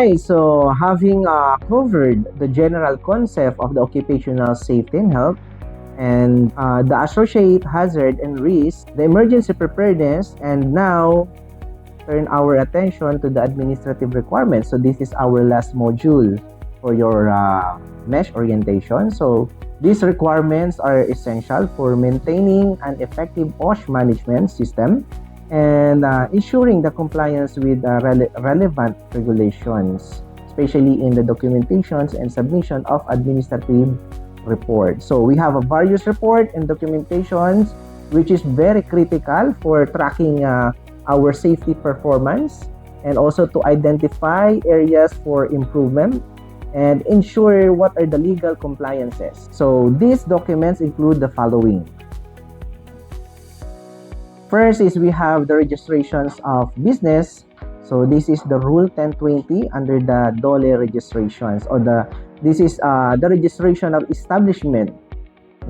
Alright, so having covered the general concept of the occupational safety and health and the associated hazard and risk, the emergency preparedness, and now turn our attention to the administrative requirements. So this is our last module for your mesh orientation. So these requirements are essential for maintaining an effective OSH management system and ensuring the compliance with relevant regulations, especially in the documentations and submission of administrative reports. So we have a various report and documentations which is very critical for tracking our safety performance and also to identify areas for improvement and ensure what are the legal compliances. So these documents include the following. First is we have the registrations of business. So this is the Rule 1020 under the DOLE registrations, or this is the registration of establishment.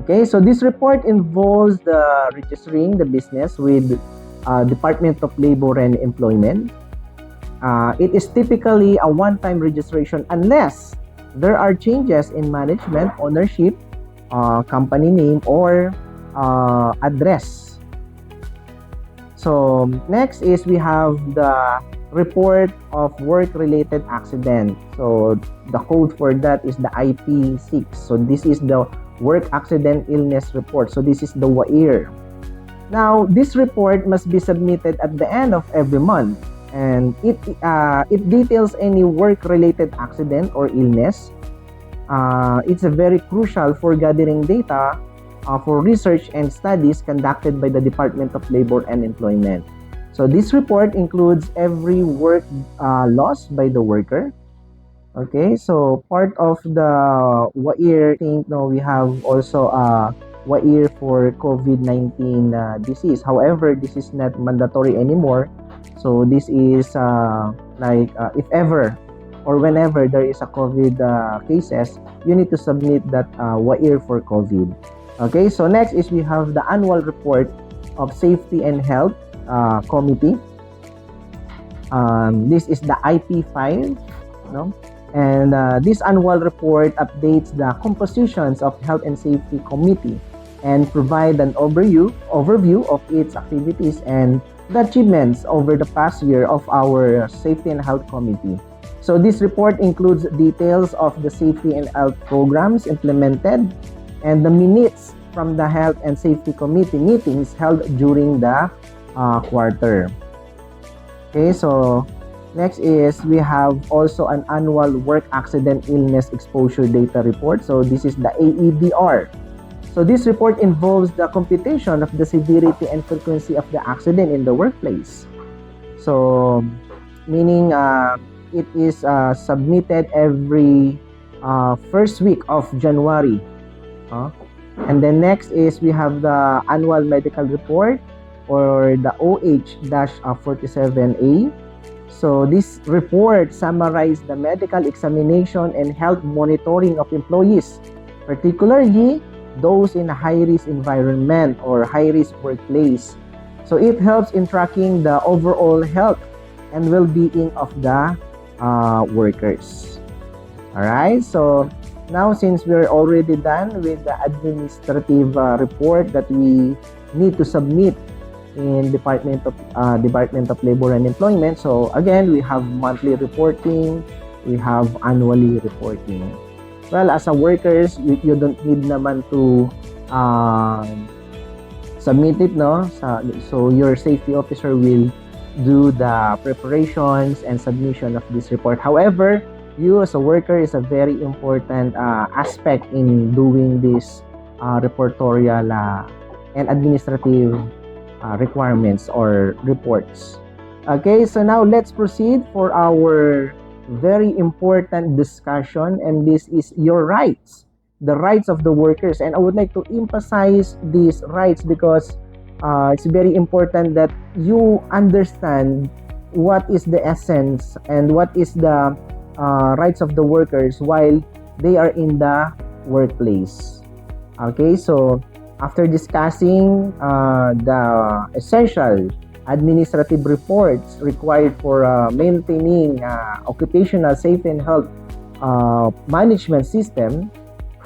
Okay, so this report involves the registering the business with Department of Labor and Employment. It is typically a one-time registration unless there are changes in management, ownership, company name, or address. So next is we have the report of work-related accident. So the code for that is the IP6. So this is the work accident illness report. So this is the WAIR. Now this report must be submitted at the end of every month, and it details any work-related accident or illness. It's a very crucial for gathering data for research and studies conducted by the Department of Labor and Employment. So this report includes every work loss by the worker. Okay, so part of the WAIR, I think we have also WAIR for COVID-19 disease. However, this is not mandatory anymore. So this is if ever or whenever there is a COVID cases, you need to submit that WAIR for COVID. Okay, so next is we have the annual report of Safety and Health Committee. This is the IP5, and this annual report updates the compositions of Health and Safety Committee and provide an overview of its activities and the achievements over the past year of our Safety and Health Committee. So this report includes details of the safety and health programs implemented and the minutes from the Health and Safety Committee meetings held during the quarter. Okay, so next is we have also an annual work accident illness exposure data report. So this is the AEDR. So this report involves the computation of the severity and frequency of the accident in the workplace. So meaning it is submitted every first week of January. And then next is we have the annual medical report, or the OH-47A. So this report summarizes the medical examination and health monitoring of employees, particularly those in a high-risk environment or high-risk workplace. So it helps in tracking the overall health and well-being of the workers. Alright, so now since we're already done with the administrative report that we need to submit in Department of Labor and Employment, so again we have monthly reporting, we have annually reporting. Well, as a workers, you don't need naman to submit it, so your safety officer will do the preparations and submission of this report. However, you as a worker is a very important aspect in doing this reportorial and administrative requirements or reports. Okay, so now let's proceed for our very important discussion, and this is your rights, the rights of the workers. And I would like to emphasize these rights because it's very important that you understand what is the essence and what is the rights of the workers while they are in the workplace. Okay, so after discussing the essential administrative reports required for maintaining occupational safety and health management system.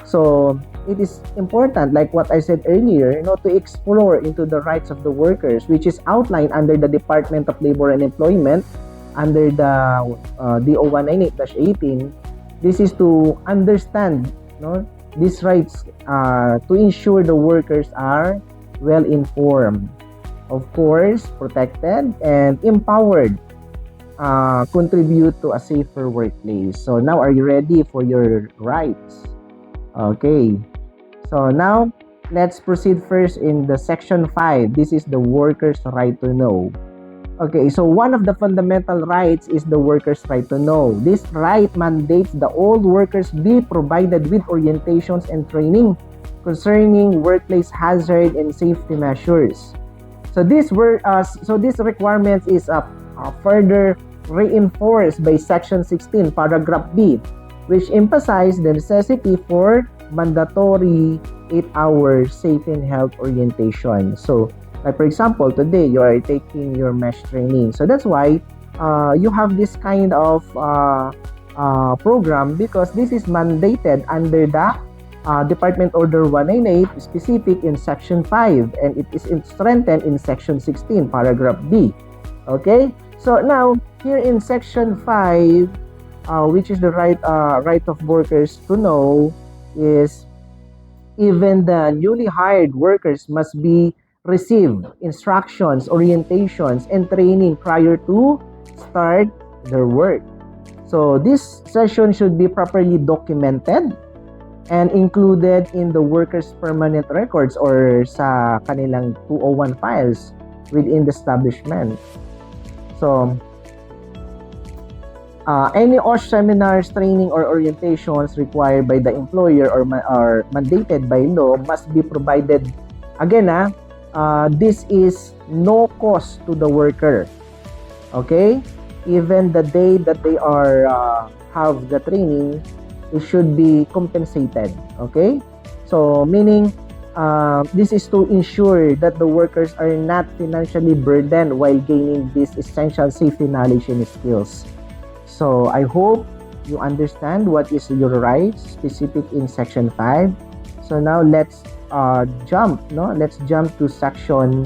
So it is important, like what I said earlier, to explore into the rights of the workers, which is outlined under the Department of Labor and Employment under the DO 198-18. This is to understand these rights to ensure the workers are well informed, of course, protected and empowered, contribute to a safer workplace. So now, are you ready for your rights? Okay. So now, let's proceed first in the section 5. This is the worker's right to know. Okay, so one of the fundamental rights is the worker's right to know. This right mandates that all workers be provided with orientations and training concerning workplace hazard and safety measures. So this requirement is further reinforced by Section 16, Paragraph B, which emphasizes the necessity for mandatory 8-hour safety and health orientation. So, like for example, today you are taking your mesh training. So that's why you have this kind of program, because this is mandated under the Department Order 198, specific in Section 5, and it is strengthened in Section 16, Paragraph B. Okay? So now, here in Section 5, which is the right of workers to know, is even the newly hired workers must be receive instructions, orientations, and training prior to start their work. So this session should be properly documented and included in the workers' permanent records or sa kanilang 201 files within the establishment. So, any OSH seminars, training, or orientations required by the employer or mandated by law must be provided. Again, this is no cost to the worker. Okay? Even the day that they are have the training, it should be compensated. Okay? So, meaning, this is to ensure that the workers are not financially burdened while gaining these essential safety knowledge and skills. So, I hope you understand what is your rights specific in Section 5. So, now let's jump to Section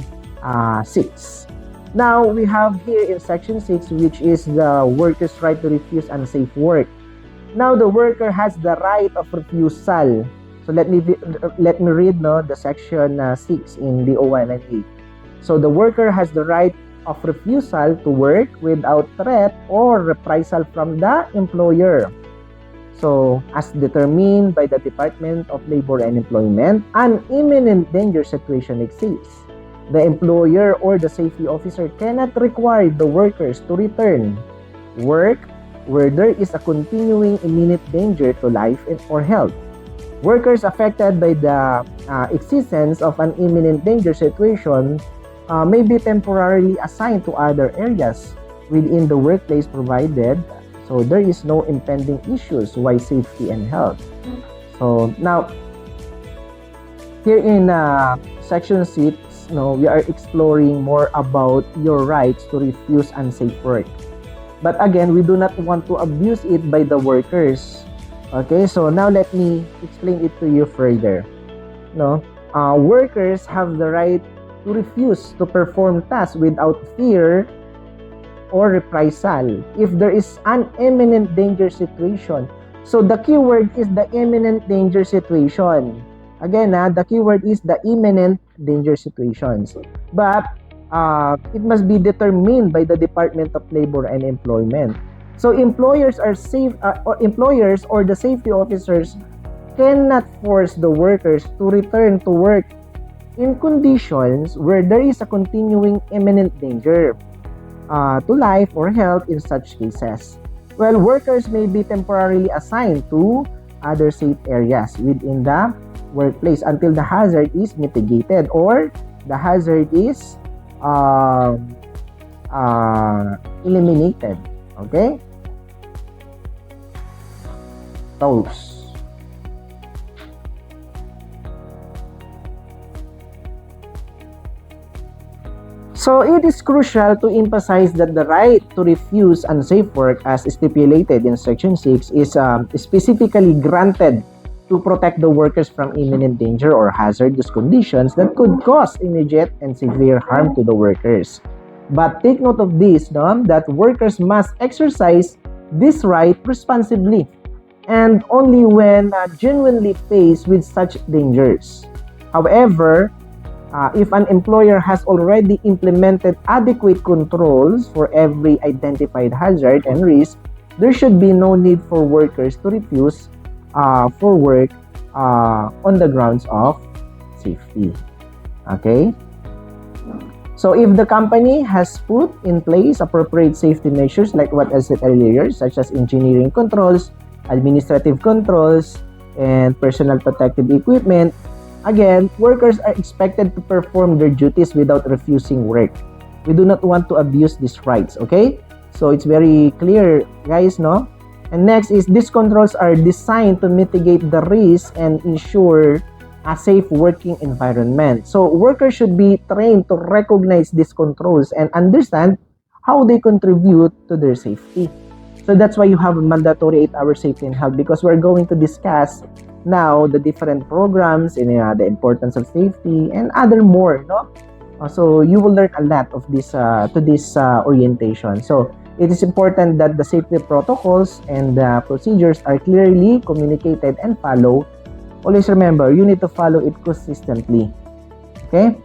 6. Now, we have here in Section 6, which is the worker's right to refuse unsafe work. Now, the worker has the right of refusal. So, let me read the Section 6 in the O198. So, the worker has the right of refusal to work without threat or reprisal from the employer. So, as determined by the Department of Labor and Employment, an imminent danger situation exists. The employer or the safety officer cannot require the workers to return work where there is a continuing imminent danger to life or health. Workers affected by the existence of an imminent danger situation may be temporarily assigned to other areas within the workplace provided so there is no impending issues why safety and health. So now, here in Section 6, we are exploring more about your rights to refuse unsafe work. But again, we do not want to abuse it by the workers. Okay, so now let me explain it to you further. Workers have the right to refuse to perform tasks without fear or reprisal if there is an imminent danger situation. So the keyword is the imminent danger situation. Again, the keyword is the imminent danger situations. But it must be determined by the Department of Labor and Employment. So employers or the safety officers cannot force the workers to return to work in conditions where there is a continuing imminent danger to life or health in such cases. Well, workers may be temporarily assigned to other safe areas within the workplace until the hazard is mitigated or the hazard is eliminated. Okay? Those. So So it is crucial to emphasize that the right to refuse unsafe work as stipulated in Section 6 is specifically granted to protect the workers from imminent danger or hazardous conditions that could cause immediate and severe harm to the workers. But take note of this, no? That workers must exercise this right responsibly and only when genuinely faced with such dangers. However, if an employer has already implemented adequate controls for every identified hazard and risk, there should be no need for workers to refuse for work on the grounds of safety. Okay? So if the company has put in place appropriate safety measures like what I said earlier, such as engineering controls, administrative controls, and personal protective equipment, again, workers are expected to perform their duties without refusing work. We do not want to abuse these rights, okay? So it's very clear, guys, no? And next is these controls are designed to mitigate the risk and ensure a safe working environment. So workers should be trained to recognize these controls and understand how they contribute to their safety. So that's why you have a mandatory 8-hour safety and health, because we're going to discuss now the different programs and the importance of safety and other more, no? So you will learn a lot of this orientation. So it is important that the safety protocols and the procedures are clearly communicated and followed. Always remember, you need to follow it consistently. Okay?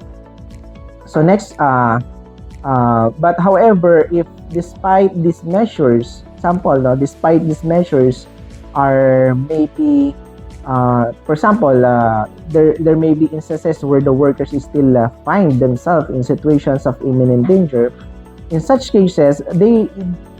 So next, but however, if despite these measures, despite these measures are maybe, for example, there may be instances where the workers still find themselves in situations of imminent danger. In such cases, they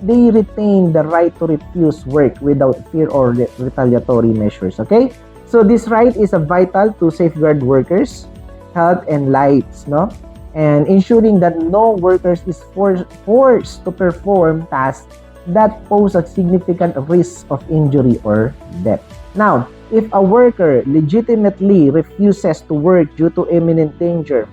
retain the right to refuse work without fear or retaliatory measures. Okay? So this right is vital to safeguard workers' health and lives, no? And ensuring that no workers is forced to perform tasks that pose a significant risk of injury or death. Now, if a worker legitimately refuses to work due to imminent danger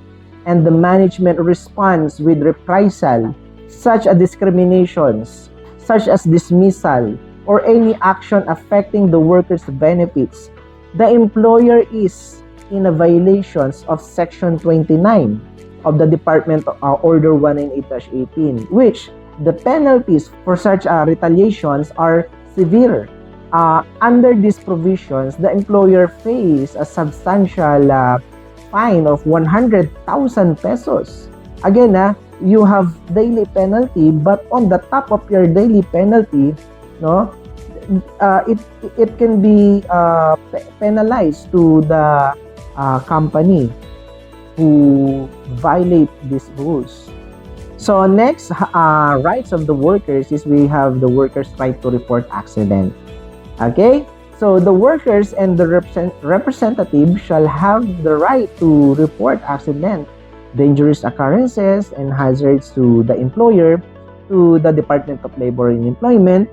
and the management responds with reprisal, such as discriminations, such as dismissal, or any action affecting the worker's benefits, the employer is in a violations of Section 29 of the Department Order 198-18, which the penalties for such retaliations are severe. Under these provisions, the employer faces a substantial fine of 100,000 pesos. Again, you have daily penalty, but on the top of your daily penalty, no, it can be penalized to the company who violate these rules. So next, rights of the workers is we have the workers' right to report accident. Okay, so the workers and the representative shall have the right to report accident, dangerous occurrences, and hazards to the employer, to the Department of Labor and Employment,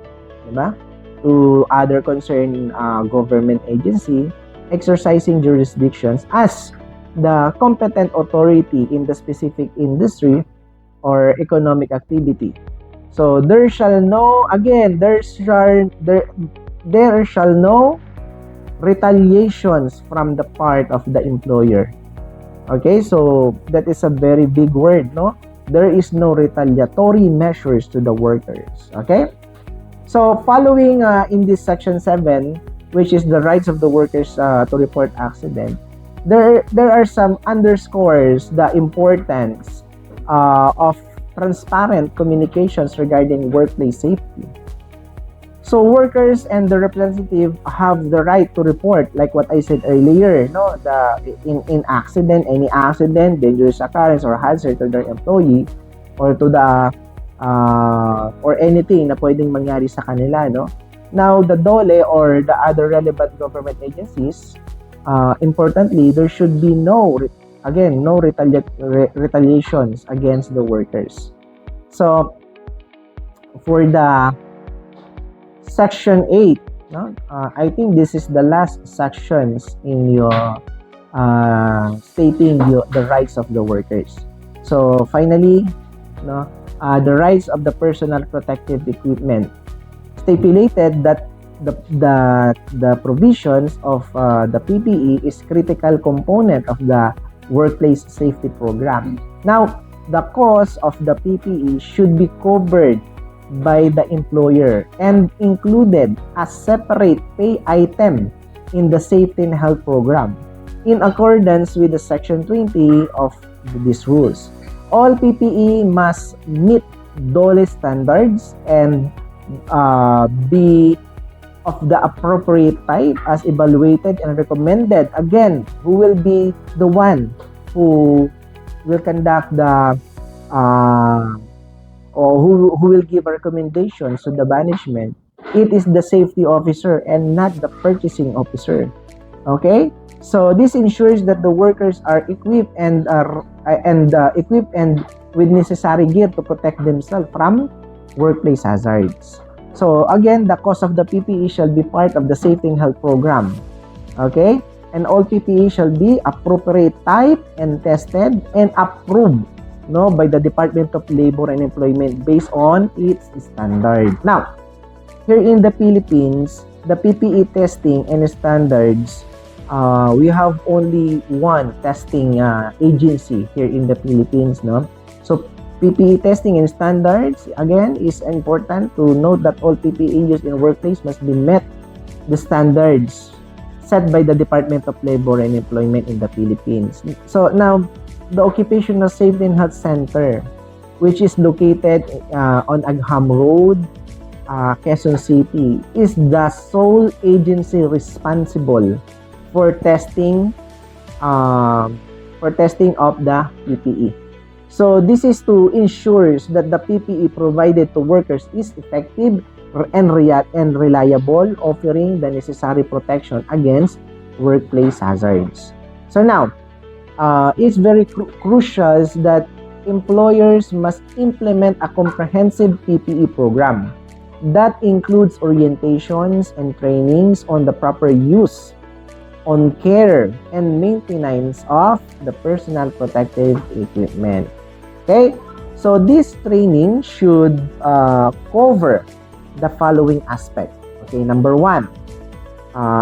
diba? To other concerned government agency exercising jurisdictions as the competent authority in the specific industry or economic activity. So there shall no retaliations from the part of the employer. Okay, so that is a very big word, no? There is no retaliatory measures to the workers. Okay, so following in this section 7, which is the rights of the workers to report accident, there are some underscores the importance of transparent communications regarding workplace safety. So workers and the representative have the right to report, like what I said earlier, no, in accident, any accident, dangerous occurrence or hazard to their employee or to the or anything na pwedeng mangyari sa kanila, no. Now the DOLE or the other relevant government agencies, importantly, there should be no retaliations against the workers. So for the section 8, no? I think this is the last sections in your stating the rights of the workers. So finally, no, the rights of the personal protective equipment stipulated that the provisions of the PPE is critical component of the workplace safety program. Now, the cost of the PPE should be covered by the employer and included as separate pay item in the safety and health program in accordance with the section 20 of these rules. All PPE must meet DOLE standards and be of the appropriate type as evaluated and recommended. Again, who will be the one who will conduct the or who will give recommendations to the management? It is the safety officer and not the purchasing officer. Okay, so this ensures that the workers are equipped and with necessary gear to protect themselves from workplace hazards. So again, the cost of the PPE shall be part of the safety and health program. Okay, and all PPE shall be appropriate type and tested and approved, no, by the Department of Labor and Employment based on its standard. Now, here in the Philippines, the PPE testing and standards, we have only one testing agency here in the Philippines, no? So PPE testing and standards, again, is important to note that all PPE used in workplace must be met the standards set by the Department of Labor and Employment in the Philippines. So now, the Occupational Safety and Health Center, which is located on Agham Road, Quezon City, is the sole agency responsible for testing of the PPE. So this is to ensure that the PPE provided to workers is effective and reliable, offering the necessary protection against workplace hazards. So now, it's very crucial that employers must implement a comprehensive PPE program that includes orientations and trainings on the proper use, on care and maintenance of the personal protective equipment. Okay, so this training should cover the following aspect. Okay, number one,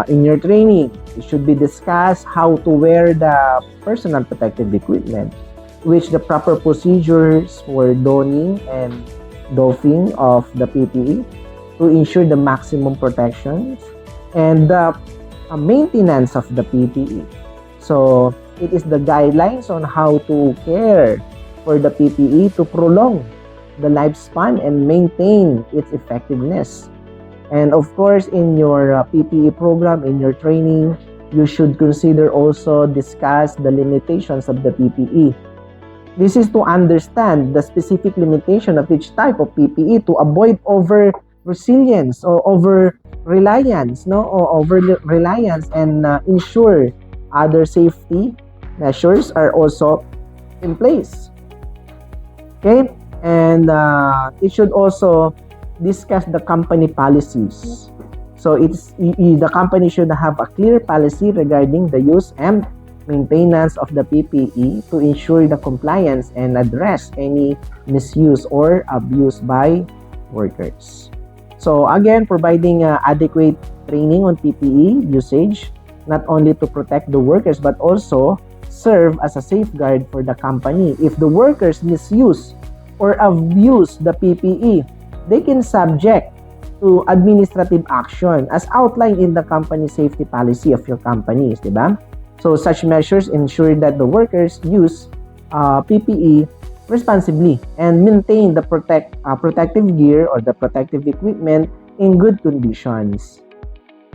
in your training, it should be discussed how to wear the personal protective equipment, which the proper procedures for donning and doffing of the PPE to ensure the maximum protections, and the maintenance of the PPE. So it is the guidelines on how to care for the PPE to prolong the lifespan and maintain its effectiveness. And of course, in your PPE program, in your training, you should consider also discuss the limitations of the PPE. This is to understand the specific limitation of each type of PPE to avoid over resilience or over reliance, and ensure other safety measures are also in place. Okay, and it should also discuss the company policies. So the company should have a clear policy regarding the use and maintenance of the PPE to ensure the compliance and address any misuse or abuse by workers. So again, providing adequate training on PPE usage, not only to protect the workers but also serve as a safeguard for the company. If the workers misuse or abuse the PPE, they can subject to administrative action as outlined in the company safety policy of your companies, diba? So such measures ensure that the workers use PPE responsibly and maintain the protective gear or the protective equipment in good conditions.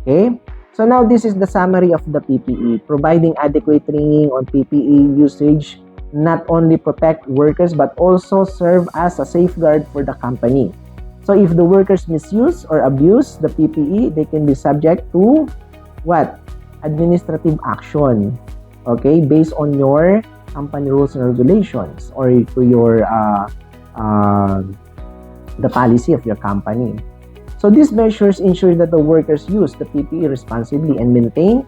Okay? So now this is the summary of the PPE. Providing adequate training on PPE usage not only protect workers but also serve as a safeguard for the company. So if the workers misuse or abuse the PPE, they can be subject to what? Administrative action. Okay, based on your company rules and regulations or to your the policy of your company. So these measures ensure that the workers use the PPE responsibly and maintain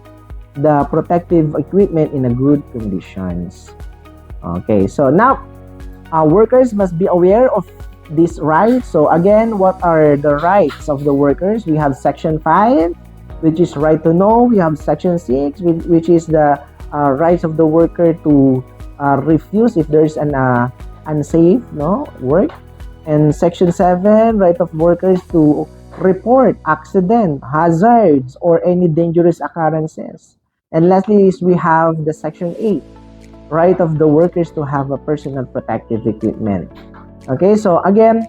the protective equipment in a good conditions. Okay, so now Workers must be aware of these rights. So again, what are the rights of the workers? We have Section 5, which is right to know. We have Section 6, which is the rights of the worker to refuse if there's an unsafe work. And Section 7, right of workers to report accident, hazards, or any dangerous occurrences. And lastly is we have the Section 8, right of the workers to have a personal protective equipment. Okay, so again,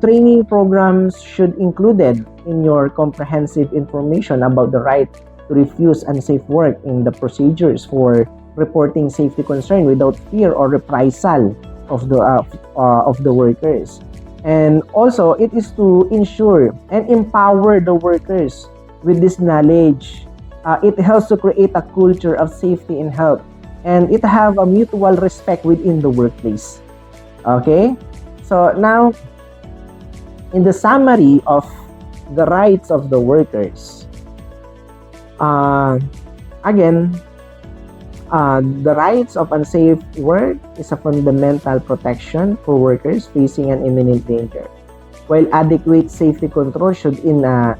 training programs should included in your comprehensive information about the right to refuse unsafe work in the procedures for reporting safety concern without fear or reprisal of the workers. And also, it is to ensure and empower the workers with this knowledge. It helps to create a culture of safety and health, and it have a mutual respect within the workplace. Okay, so now in the summary of the rights of the workers, again, the rights of unsafe work is a fundamental protection for workers facing an imminent danger, while adequate safety control should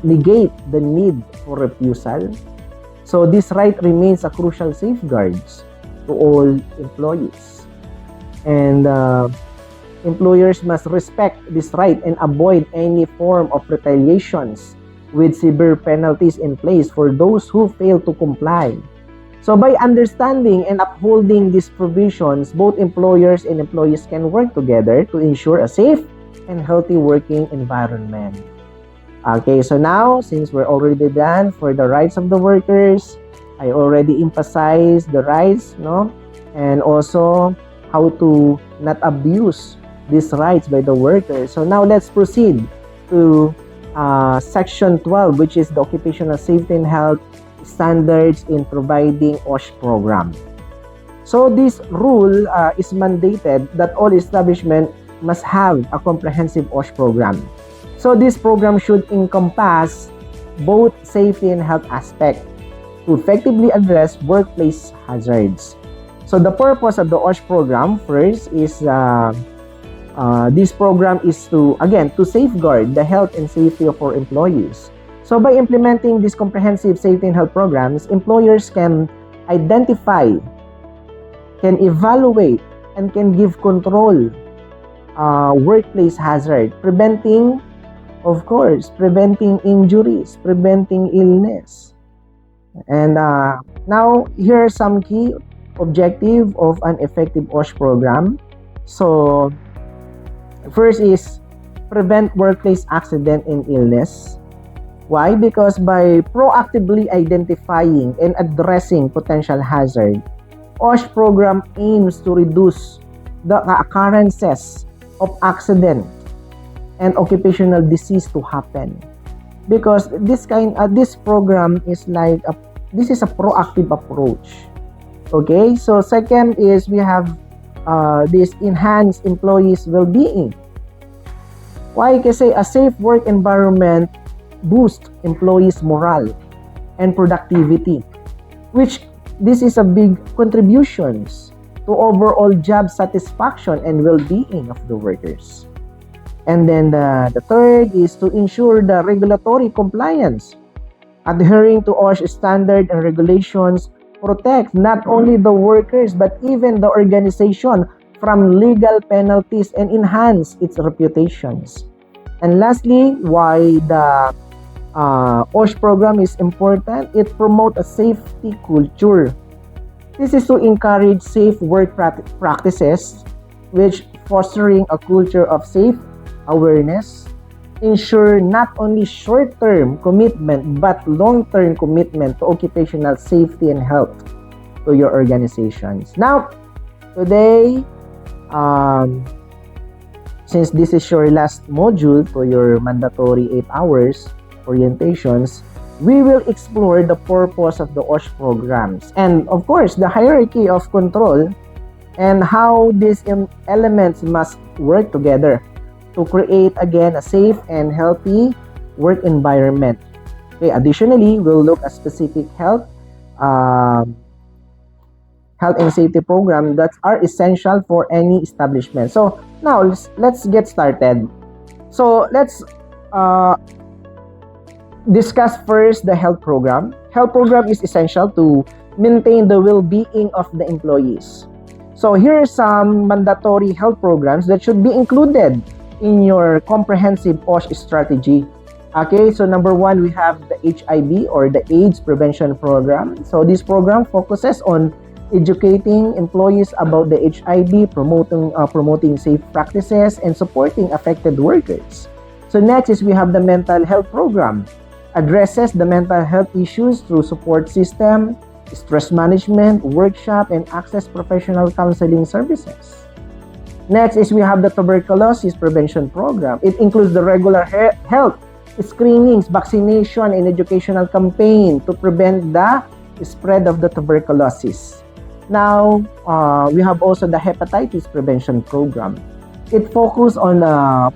negate the need for refusal. So this right remains a crucial safeguard to all employees. And employers must respect this right and avoid any form of retaliations with severe penalties in place for those who fail to comply. So by understanding and upholding these provisions, both employers and employees can work together to ensure a safe and healthy working environment. Okay, so now, since we're already done for the rights of the workers, I already emphasized the rights, and also how to not abuse these rights by the workers. So now let's proceed to Section 12, which is the Occupational Safety and Health Standards in Providing OSH Program. So this rule is mandated that all establishments must have a comprehensive OSH program. So this program should encompass both safety and health aspects to effectively address workplace hazards. So the purpose of the OSH program first is this program is to safeguard the health and safety of our employees. So by implementing these comprehensive safety and health programs, employers can identify, can evaluate, and can give control workplace hazard, preventing injuries, preventing illness. And now, here are some key objectives of an effective OSH program. So, first is prevent workplace accident and illness. Why? Because by proactively identifying and addressing potential hazard, OSH program aims to reduce the occurrences of accident and occupational disease to happen. Because this program is this is a proactive approach. Okay, so second is we have this enhanced employees' well-being. Why? Kasi a safe work environment boosts employees' morale and productivity, which this is a big contributions to overall job satisfaction and well-being of the workers. And then the third is to ensure the regulatory compliance. Adhering to OSH standard and regulations protect not only the workers but even the organization from legal penalties and enhance its reputations. And lastly, why the OSH program is important, it promotes a safety culture. This is to encourage safe work practices, which fostering a culture of safe awareness, ensure not only short-term commitment but long-term commitment to occupational safety and health to your organizations. Now, today, since this is your last module for your mandatory 8 hours orientations, we will explore the purpose of the OSH programs and, of course, the hierarchy of control and how these elements must work together to create, again, a safe and healthy work environment. Okay, additionally, we'll look at specific health health and safety program that are essential for any establishment. So now let's get started. So let's discuss first the health program. Health program is essential to maintain the well-being of the employees. So here are some mandatory health programs that should be included in your comprehensive OSH strategy. Okay, so number one, we have the HIV or the AIDS prevention program. So this program focuses on educating employees about the HIV, promoting safe practices, and supporting affected workers. So next is we have the mental health program. Addresses the mental health issues through support system, stress management, workshop, and access professional counseling services. Next is we have the tuberculosis prevention program. It includes the regular health screenings, vaccination, and educational campaign to prevent the spread of the tuberculosis. Now, we have also the hepatitis prevention program. It focuses on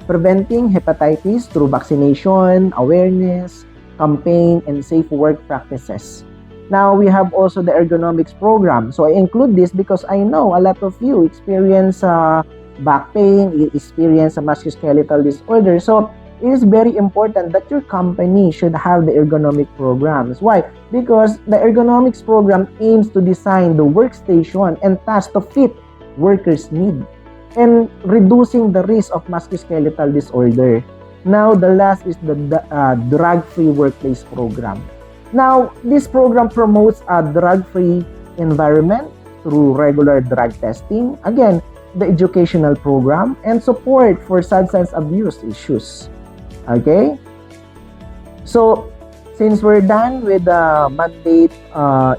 preventing hepatitis through vaccination, awareness, campaign, and safe work practices. Now, we have also the ergonomics program. So, I include this because I know a lot of you experience back pain, experience a musculoskeletal disorder. So, it is very important that your company should have the ergonomic programs. Why? Because the ergonomics program aims to design the workstation and tasks to fit workers' need and reducing the risk of musculoskeletal disorder. Now, the last is the drug-free workplace program. Now, this program promotes a drug-free environment through regular drug testing, again, the educational program, and support for substance abuse issues. Okay? So, since we're done with the mandate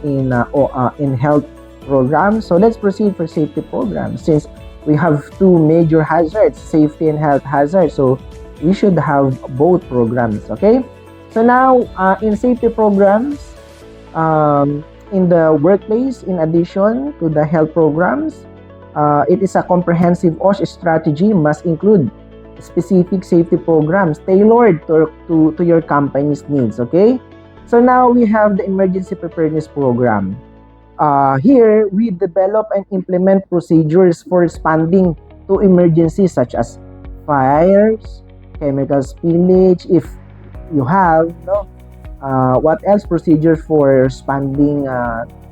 in health programs, so let's proceed for safety programs. Since we have two major hazards, safety and health hazards, so we should have both programs. Okay? So now, in safety programs, in the workplace, in addition to the health programs, it is a comprehensive OSH strategy must include specific safety programs tailored to your company's needs. Okay? So now we have the emergency preparedness program. Here, we develop and implement procedures for responding to emergencies such as fires, chemical spillage, if you have, what else? Procedures for responding,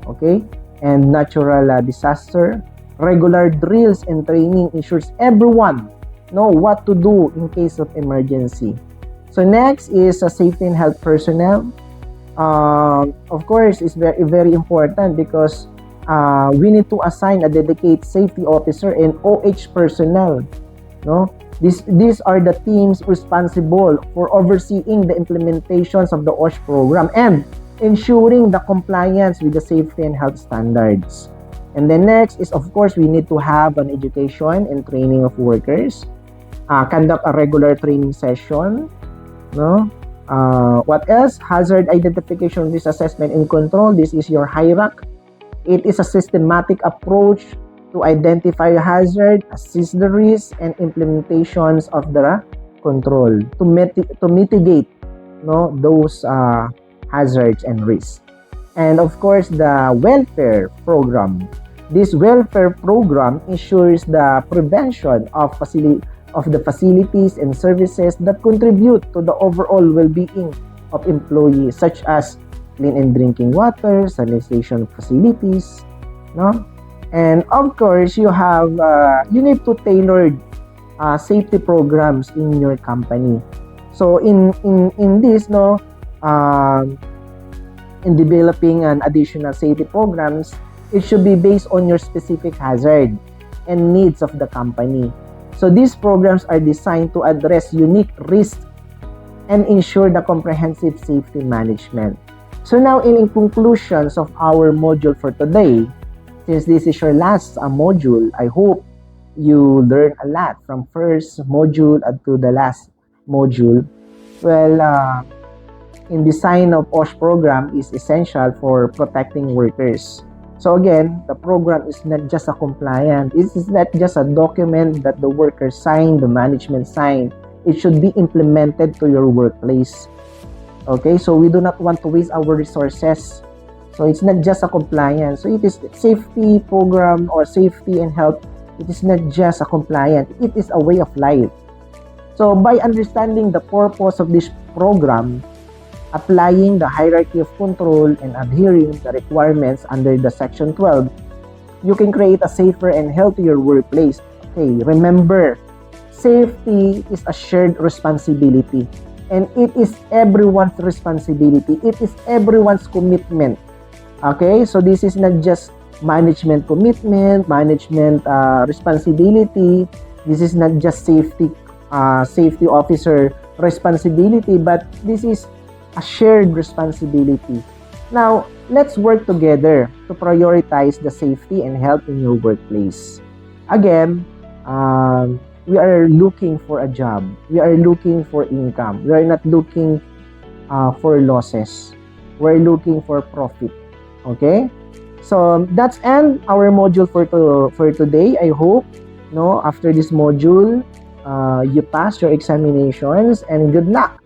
okay, and natural disaster. Regular drills and training ensures everyone know what to do in case of emergency. So next is safety and health personnel. Of course, it's very, very important because we need to assign a dedicated safety officer and OH personnel. No, these are the teams responsible for overseeing the implementations of the OSH program and ensuring the compliance with the safety and health standards. And then next is, of course, we need to have an education and training of workers. Conduct a regular training session. No? What else? Hazard identification, risk assessment, and control. This is your HIRAC. It is a systematic approach to identify hazard, assess the risk, and implementations of the control to mitigate those hazards and risks. And of course, the welfare program. This welfare program ensures the prevention of the facilities and services that contribute to the overall well-being of employees, such as clean and drinking water, sanitation facilities, no? And of course, you need to tailor safety programs in your company. So in this, in developing an additional safety programs, it should be based on your specific hazard and needs of the company. So these programs are designed to address unique risks and ensure the comprehensive safety management. So now in conclusions of our module for today, since this is your last module, I hope you learn a lot from first module to the last module. Well, in design of OSH program is essential for protecting workers. So again, the program is not just a compliant. It is not just a document that the workers sign, the management sign. It should be implemented to your workplace. Okay, so we do not want to waste our resources So it's not just a compliance. So it is safety program or safety and health. It is not just a compliance. It is a way of life. So by understanding the purpose of this program, applying the hierarchy of control and adhering the requirements under the Section 12, you can create a safer and healthier workplace. Okay, remember, safety is a shared responsibility and it is everyone's responsibility. It is everyone's commitment. Okay, so this is not just management commitment, management responsibility. This is not just safety officer responsibility, but this is a shared responsibility. Now, let's work together to prioritize the safety and health in your workplace. Again, we are looking for a job. We are looking for income. We are not looking for losses. We're looking for profit. Okay? So, that's end our module for today. I hope, after this module, you pass your examinations and good luck